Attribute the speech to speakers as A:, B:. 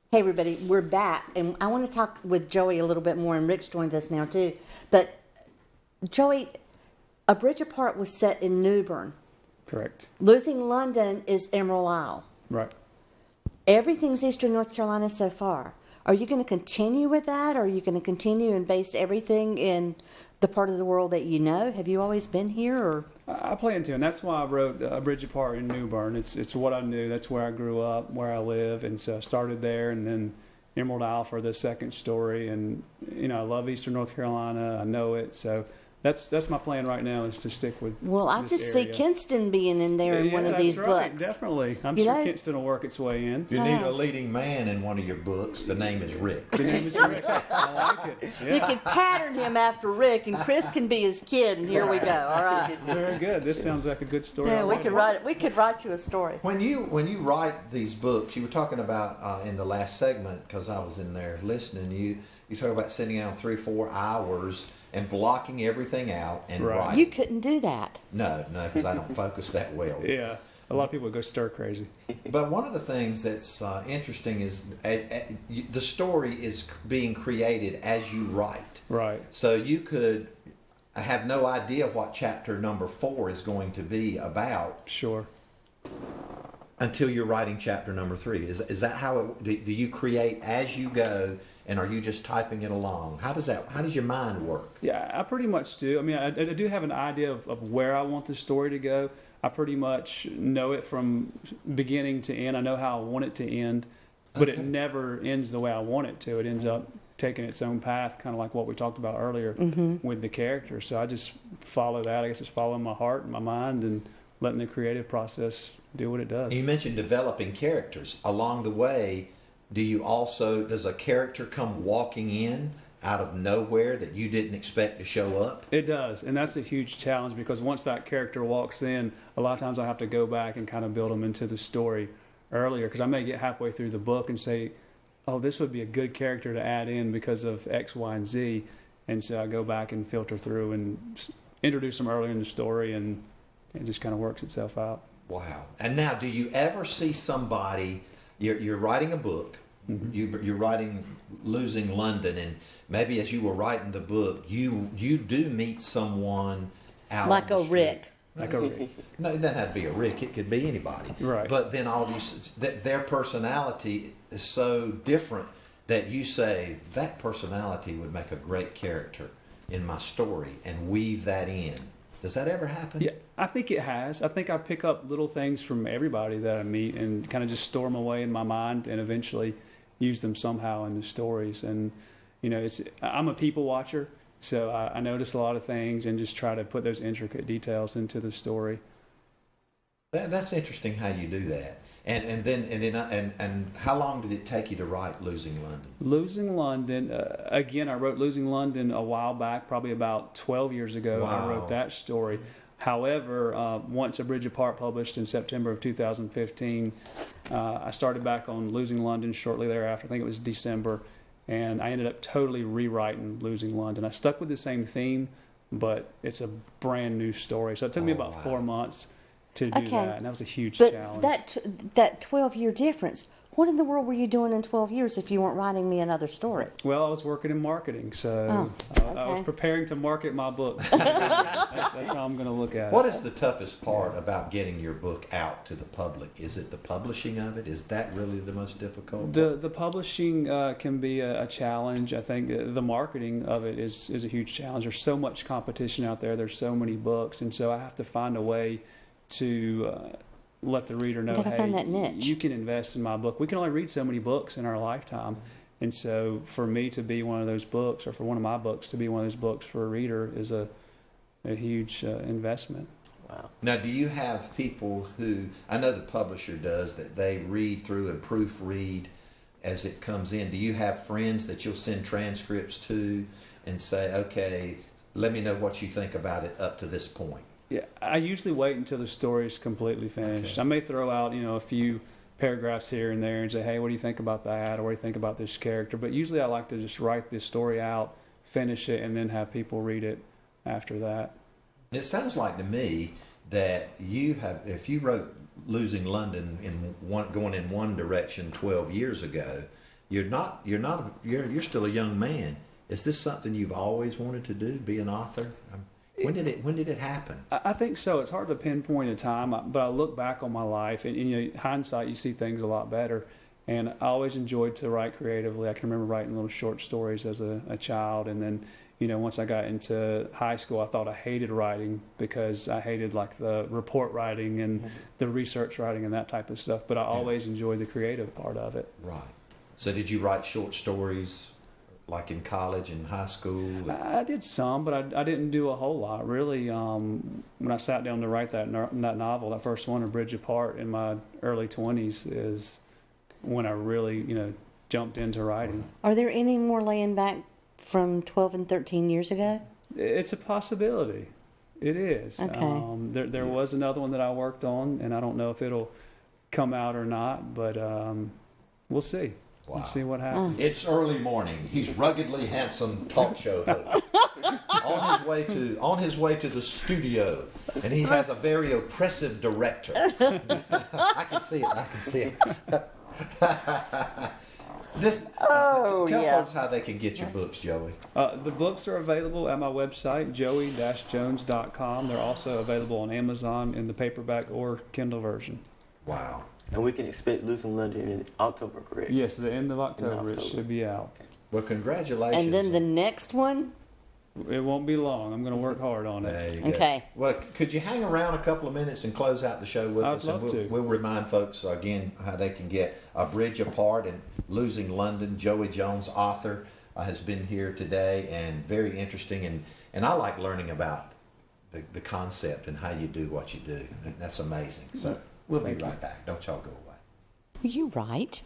A: Hey everybody, we're back, and I want to talk with Joey a little bit more, and Rick's joins us now too. But Joey, A Bridge Apart was set in Newbern.
B: Correct.
A: Losing London is Emerald Isle.
B: Right.
A: Everything's Eastern North Carolina so far. Are you going to continue with that, or are you going to continue and base everything in the part of the world that you know? Have you always been here, or?
B: I plan to, and that's why I wrote A Bridge Apart in Newbern. It's what I knew. That's where I grew up, where I live, and so I started there, and then Emerald Isle for the second story. And I love Eastern North Carolina. I know it, so that's my plan right now, is to stick with.
A: Well, I
B: this
A: just see
B: area.
A: Kinston being in there in one of these
B: right,
A: books.
B: Definitely, I'm
A: You
B: sure
A: know?
B: Kinston will work its way in.
C: If you need a leading man in one of your books, the name is Rick.
B: The name is Rick. I like it.
A: You can pattern him after Rick, and Chris can be his kid, and here we go. All right.
B: Very good. This sounds like a good story.
A: Yeah, we
B: already.
A: could write it. We could write you a story.
C: When you write these books, you were talking about in the last segment, because I was in there listening. You talk about sitting down 3-4 hours and blocking everything out and
B: Right.
C: writing.
A: You couldn't do that.
C: No, because I don't focus that well.
B: Yeah, a lot of people go stir crazy.
C: But one of the things that's interesting is the story is being created as you write.
B: Right.
C: So you could have no idea what chapter number 4 is going to be about
B: Sure.
C: until you're writing chapter number 3. Is that how it? Do you create as you go, and are you just typing it along? How does your mind work?
B: Yeah, I pretty much do. I mean, I do have an idea of where I want the story to go. I pretty much know it from beginning to end. I know how I want it to end, but it
C: Okay.
B: never ends the way I want it to. It ends up taking its own path, kind of like what we talked about earlier with the character. So I just follow that. I guess it's following my heart and my mind and letting the creative process do what it does.
C: You mentioned developing characters. Along the way, does a character come walking in out of nowhere that you didn't expect to show up?
B: It does, and that's a huge challenge, because once that character walks in, a lot of times I have to go back and kind of build them into the story earlier, because I may get halfway through the book and say, oh, this would be a good character to add in because of X, Y, and Z, and so I go back and filter through and introduce them earlier in the story, and it just kind of works itself out.
C: Wow. And now, do you ever see somebody, you're writing a book, you're writing Losing London, and maybe as you were writing the book, you do meet someone out
A: Like
C: on
A: a
C: the street.
A: Rick.
B: Like a
C: No, it doesn't have to be a Rick. It could be anybody.
B: Right.
C: But then their personality is so different that you say, that personality would make a great character in my story, and weave that in. Does that ever happen?
B: Yeah, I think it has. I think I pick up little things from everybody that I meet and kind of just store them away in my mind and eventually use them somehow in the stories. And, I'm a people watcher, so I notice a lot of things and just try to put those intricate details into the story.
C: That's interesting how you do that. And how long did it take you to write Losing London?
B: Losing London, again, I wrote Losing London a while back, probably about 12 years ago.
C: Wow.
B: I wrote that story. However, once A Bridge Apart published in September of 2015, I started back on Losing London shortly thereafter. I think it was December, and I ended up totally rewriting Losing London. I stuck with the same theme, but it's a brand new story. So it took me about
C: wow.
B: 4 months to do
A: Okay.
B: that, and that was a huge
A: But
B: challenge.
A: that 12-year difference. What in the world were you doing in 12 years if you weren't writing me another story?
B: Well, I was working in marketing, so I was
A: okay.
B: preparing to market my book. That's how I'm going to look at
C: What
B: it.
C: is the toughest part about getting your book out to the public? Is it the publishing of it? Is that really the most difficult?
B: The publishing can be a challenge. I think the marketing of it is a huge challenge. There's so much competition out there. There's so many books, and so I have to find a way to let the reader know,
A: gotta
B: hey,
A: find that niche.
B: you can invest in my book. We can only read so many books in our lifetime. And so for me to be one of those books, or for one of my books to be one of those books for a reader, is a huge investment.
C: Wow. Now, do you have people who, I know the publisher does, that they read through and proofread as it comes in? Do you have friends that you'll send transcripts to and say, okay, let me know what you think about it up to this point?
B: Yeah, I usually wait until the story's completely finished.
C: Okay.
B: I may throw out, a few paragraphs here and there and say, hey, what do you think about that? Or what do you think about this character? But usually I like to just write this story out, finish it, and then have people read it after that.
C: It sounds like to me that if you wrote Losing London going in one direction 12 years ago, you're still a young man. Is this something you've always wanted to do, be an author? When did it happen?
B: I think so. It's hard to pinpoint a time, but I look back on my life, and you know, hindsight, you see things a lot better. And I always enjoyed to write creatively. I can remember writing little short stories as a child, and then, you know, once I got into high school, I thought I hated writing because I hated like the report writing and the research writing and that type of stuff. But I always enjoyed the creative part of it.
C: Right. So did you write short stories like in college and high school?
B: I did some, but I didn't do a whole lot. Really, when I sat down to write that novel, that first one, A Bridge Apart, in my early 20s, is when I really, you know, jumped into writing.
A: Are there any more laying back from 12 and 13 years ago?
B: It's a possibility. It is.
A: Okay.
B: There was another one that I worked on, and I don't know if it'll come out or not, but we'll see.
C: Wow.
B: We'll see what happens.
C: It's early morning. He's ruggedly handsome talk show host. on his way to the studio, and he has a very oppressive director. I can see it. Tell folks how they can get your books, Joey.
B: The books are available at my website, joey-jones.com. They're also available on Amazon in the paperback or Kindle version.
C: Wow.
D: And we can expect Losing London in October, correct?
B: Yes, the end of October it should be out.
C: Well, congratulations.
A: And then the next one?
B: It won't be long. I'm going to work hard on it.
C: There you go.
A: Okay.
C: Well, could you hang around a couple of minutes and close out the show with us?
B: I'd love to.
C: We'll remind folks again how they can get A Bridge Apart and Losing London. Joey Jones, author, has been here today, and very interesting. And I like learning about the concept and how you do what you do. That's amazing. So we'll be right back. Don't y'all go away.
A: Are you right?